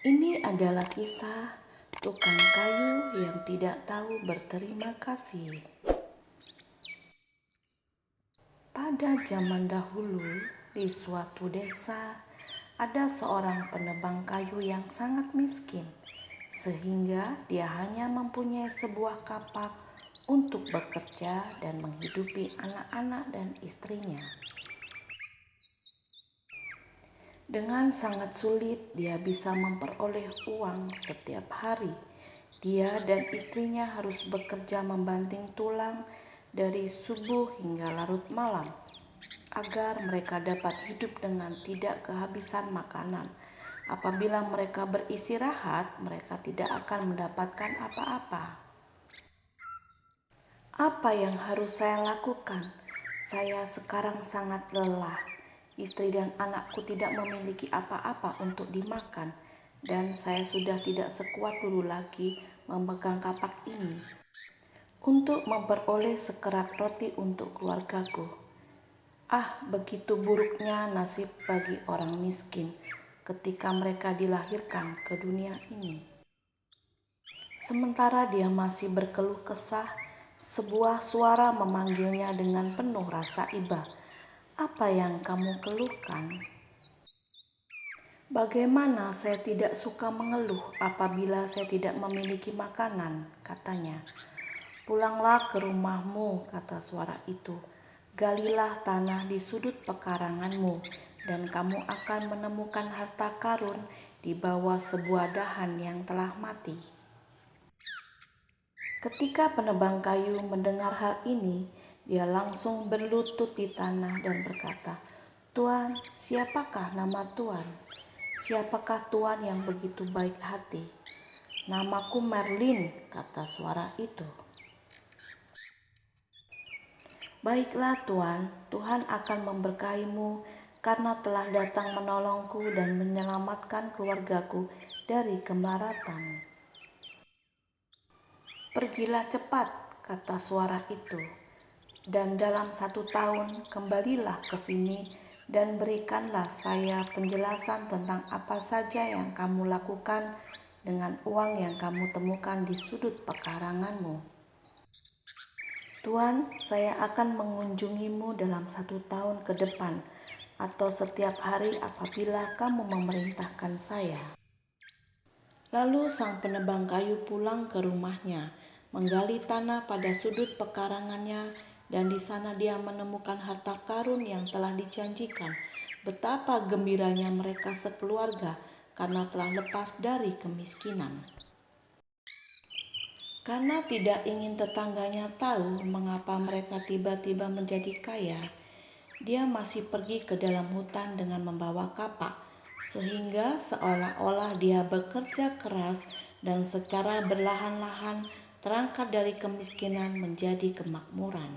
Ini adalah kisah tukang kayu yang tidak tahu berterima kasih. Pada zaman dahulu, di suatu desa, ada seorang penebang kayu yang sangat miskin, sehingga dia hanya mempunyai sebuah kapak untuk bekerja dan menghidupi anak-anak dan istrinya. Dengan sangat sulit dia bisa memperoleh uang setiap hari. Dia dan istrinya harus bekerja membanting tulang dari subuh hingga larut malam agar mereka dapat hidup dengan tidak kehabisan makanan. Apabila mereka beristirahat, mereka tidak akan mendapatkan apa-apa. Apa yang harus saya lakukan? Saya sekarang sangat lelah. Istri dan anakku tidak memiliki apa-apa untuk dimakan, dan saya sudah tidak sekuat dulu lagi memegang kapak ini untuk memperoleh sekerat roti untuk keluargaku. Ah, begitu buruknya nasib bagi orang miskin ketika mereka dilahirkan ke dunia ini. Sementara dia masih berkeluh kesah, sebuah suara memanggilnya dengan penuh rasa iba. "Apa yang kamu keluhkan?" "Bagaimana saya tidak suka mengeluh apabila saya tidak memiliki makanan," katanya. "Pulanglah ke rumahmu," kata suara itu. "Galilah tanah di sudut pekaranganmu, dan kamu akan menemukan harta karun di bawah sebuah dahan yang telah mati." Ketika penebang kayu mendengar hal ini, dia langsung berlutut di tanah dan berkata, "Tuan, siapakah nama Tuan? Siapakah Tuan yang begitu baik hati?" "Namaku Merlin," kata suara itu. "Baiklah Tuan, Tuhan akan memberkahimu karena telah datang menolongku dan menyelamatkan keluargaku dari kemelaratan." "Pergilah cepat," kata suara itu, "dan dalam 1 tahun kembalilah ke sini dan berikanlah saya penjelasan tentang apa saja yang kamu lakukan dengan uang yang kamu temukan di sudut pekaranganmu." "Tuan, saya akan mengunjungimu dalam 1 tahun ke depan atau setiap hari apabila kamu memerintahkan saya." Lalu sang penebang kayu pulang ke rumahnya, menggali tanah pada sudut pekarangannya, dan di sana dia menemukan harta karun yang telah dijanjikan. Betapa gembiranya mereka sekeluarga karena telah lepas dari kemiskinan. Karena tidak ingin tetangganya tahu mengapa mereka tiba-tiba menjadi kaya, dia masih pergi ke dalam hutan dengan membawa kapak, sehingga seolah-olah dia bekerja keras dan secara berlahan-lahan terangkat dari kemiskinan menjadi kemakmuran.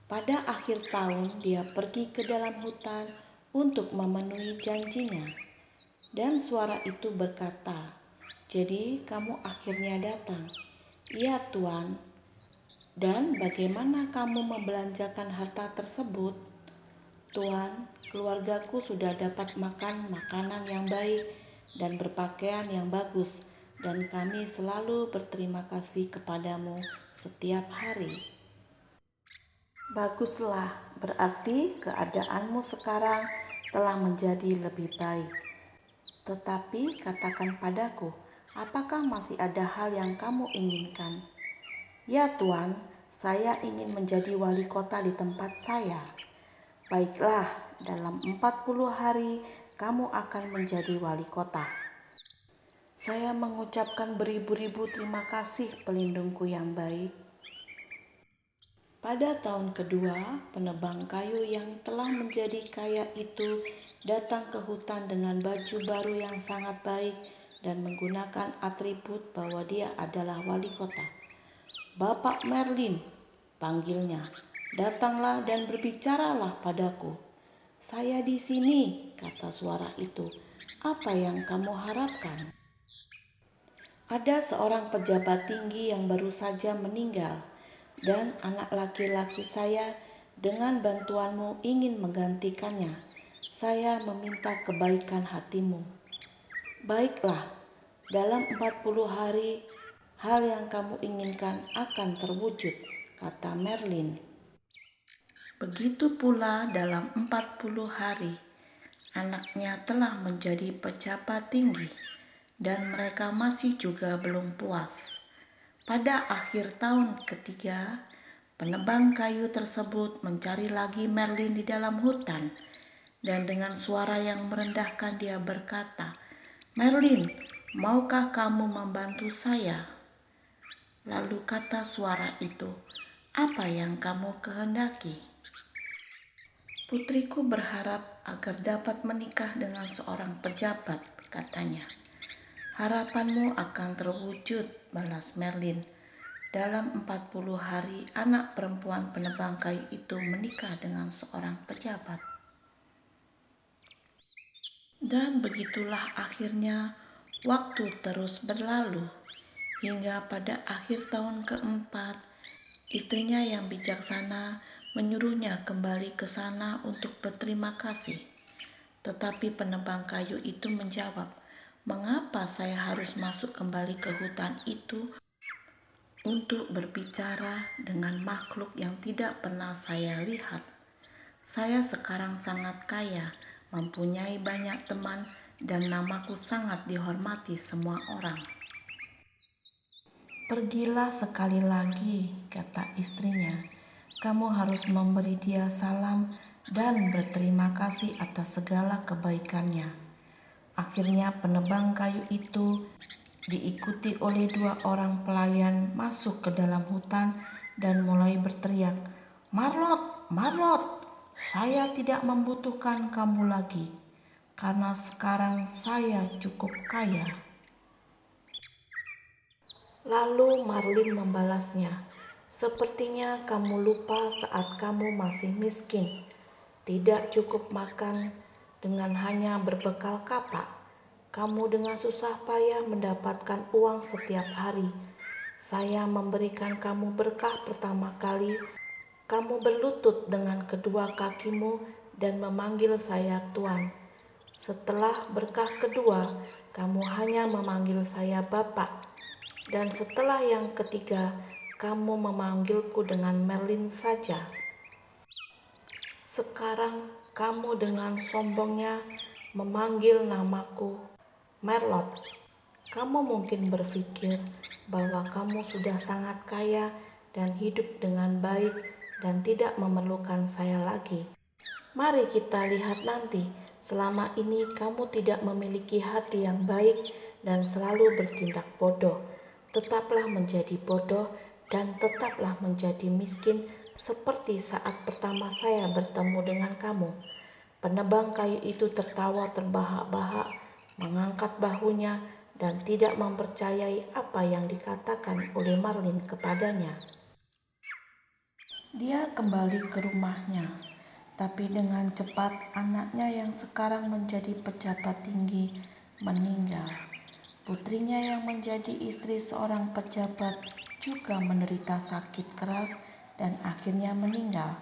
Pada akhir tahun, dia pergi ke dalam hutan untuk memenuhi janjinya, dan suara itu berkata, "Jadi kamu akhirnya datang." "Iya, Tuan." "Dan bagaimana kamu membelanjakan harta tersebut?" "Tuan, keluargaku sudah dapat makan makanan yang baik dan berpakaian yang bagus, dan kami selalu berterima kasih kepadamu setiap hari." "Baguslah, berarti keadaanmu sekarang telah menjadi lebih baik. Tetapi katakan padaku, apakah masih ada hal yang kamu inginkan?" "Ya Tuan, saya ingin menjadi wali kota di tempat saya." "Baiklah, dalam 40 hari kamu akan menjadi wali kota." "Saya mengucapkan beribu-ribu terima kasih, pelindungku yang baik." Pada tahun kedua, penebang kayu yang telah menjadi kaya itu datang ke hutan dengan baju baru yang sangat baik dan menggunakan atribut bahwa dia adalah wali kota. "Bapak Merlin," panggilnya, "datanglah dan berbicaralah padaku." "Saya di sini," kata suara itu. "Apa yang kamu harapkan?" "Ada seorang pejabat tinggi yang baru saja meninggal, dan anak laki-laki saya dengan bantuanmu ingin menggantikannya. Saya meminta kebaikan hatimu." Baiklah, dalam 40 hari hal yang kamu inginkan akan terwujud, kata Merlin. Begitu pula dalam 40 hari, anaknya telah menjadi pejabat tinggi dan mereka masih juga belum puas. Pada akhir tahun ketiga, penebang kayu tersebut mencari lagi Merlin di dalam hutan dan dengan suara yang merendahkan dia berkata, "Merlin, maukah kamu membantu saya?" Lalu kata suara itu, "Apa yang kamu kehendaki?" "Putriku berharap agar dapat menikah dengan seorang pejabat," katanya. "Harapanmu akan terwujud," balas Merlin. Dalam 40 hari anak perempuan penebang kayu itu menikah dengan seorang pejabat. Dan begitulah akhirnya waktu terus berlalu hingga pada akhir tahun keempat istrinya yang bijaksana menyuruhnya kembali ke sana untuk berterima kasih. Tetapi penebang kayu itu menjawab, "Mengapa saya harus masuk kembali ke hutan itu untuk berbicara dengan makhluk yang tidak pernah saya lihat? Saya sekarang sangat kaya, mempunyai banyak teman, dan namaku sangat dihormati semua orang." "Pergilah sekali lagi," kata istrinya. "Kamu harus memberi dia salam dan berterima kasih atas segala kebaikannya." Akhirnya penebang kayu itu diikuti oleh 2 orang pelayan masuk ke dalam hutan dan mulai berteriak, "Marlot, Marlot, saya tidak membutuhkan kamu lagi, karena sekarang saya cukup kaya." Lalu Marlin membalasnya, "Sepertinya kamu lupa saat kamu masih miskin, tidak cukup makan, dengan hanya berbekal kapak. Kamu dengan susah payah mendapatkan uang setiap hari. Saya memberikan kamu berkah pertama kali, kamu berlutut dengan kedua kakimu dan memanggil saya Tuan. Setelah berkah kedua, kamu hanya memanggil saya Bapak. Dan setelah yang ketiga, kamu memanggilku dengan Merlin saja. Sekarang kamu dengan sombongnya memanggil namaku Merlot. Kamu mungkin berpikir bahwa kamu sudah sangat kaya dan hidup dengan baik dan tidak memerlukan saya lagi. Mari kita lihat nanti, selama ini kamu tidak memiliki hati yang baik dan selalu bertindak bodoh. Tetaplah menjadi bodoh dan tetaplah menjadi miskin seperti saat pertama saya bertemu dengan kamu." Penebang kayu itu tertawa terbahak-bahak, mengangkat bahunya dan tidak mempercayai apa yang dikatakan oleh Marlin kepadanya. Dia kembali ke rumahnya, tapi dengan cepat anaknya yang sekarang menjadi pejabat tinggi meninggal. Putrinya yang menjadi istri seorang pejabat juga menderita sakit keras dan akhirnya meninggal.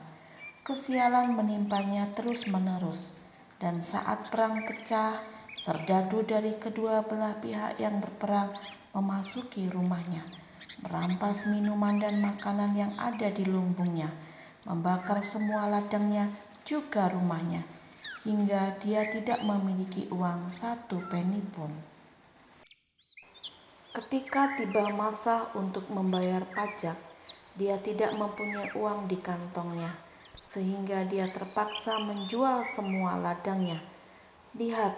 Kesialan menimpanya terus-menerus, dan saat perang pecah, serdadu dari kedua belah pihak yang berperang memasuki rumahnya, merampas minuman dan makanan yang ada di lumbungnya, membakar semua ladangnya juga rumahnya, hingga dia tidak memiliki uang 1 peni pun. Ketika tiba masa untuk membayar pajak, dia tidak mempunyai uang di kantongnya, sehingga dia terpaksa menjual semua ladangnya. "Lihat,"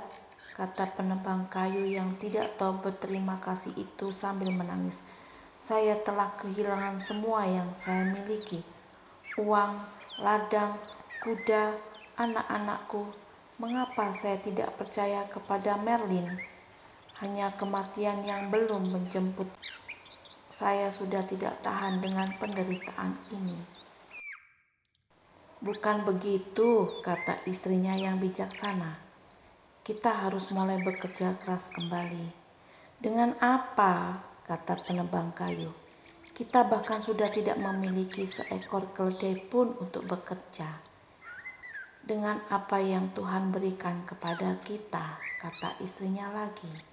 kata penebang kayu yang tidak tahu berterima kasih itu sambil menangis, "saya telah kehilangan semua yang saya miliki. Uang, ladang, kuda, anak-anakku. Mengapa saya tidak percaya kepada Merlin? Hanya kematian yang belum menjemput. Saya sudah tidak tahan dengan penderitaan ini." "Bukan begitu," kata istrinya yang bijaksana. "Kita harus mulai bekerja keras kembali." "Dengan apa?" kata penebang kayu. "Kita bahkan sudah tidak memiliki seekor keledai pun untuk bekerja." "Dengan apa yang Tuhan berikan kepada kita," kata istrinya lagi.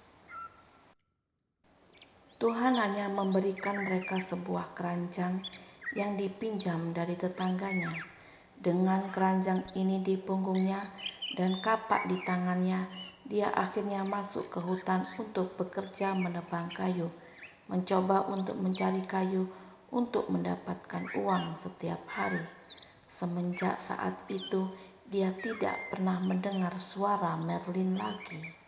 Tuhan hanya memberikan mereka sebuah keranjang yang dipinjam dari tetangganya. Dengan keranjang ini di punggungnya dan kapak di tangannya, dia akhirnya masuk ke hutan untuk bekerja menebang kayu, mencoba untuk mencari kayu untuk mendapatkan uang setiap hari. Semenjak saat itu, dia tidak pernah mendengar suara Merlin lagi.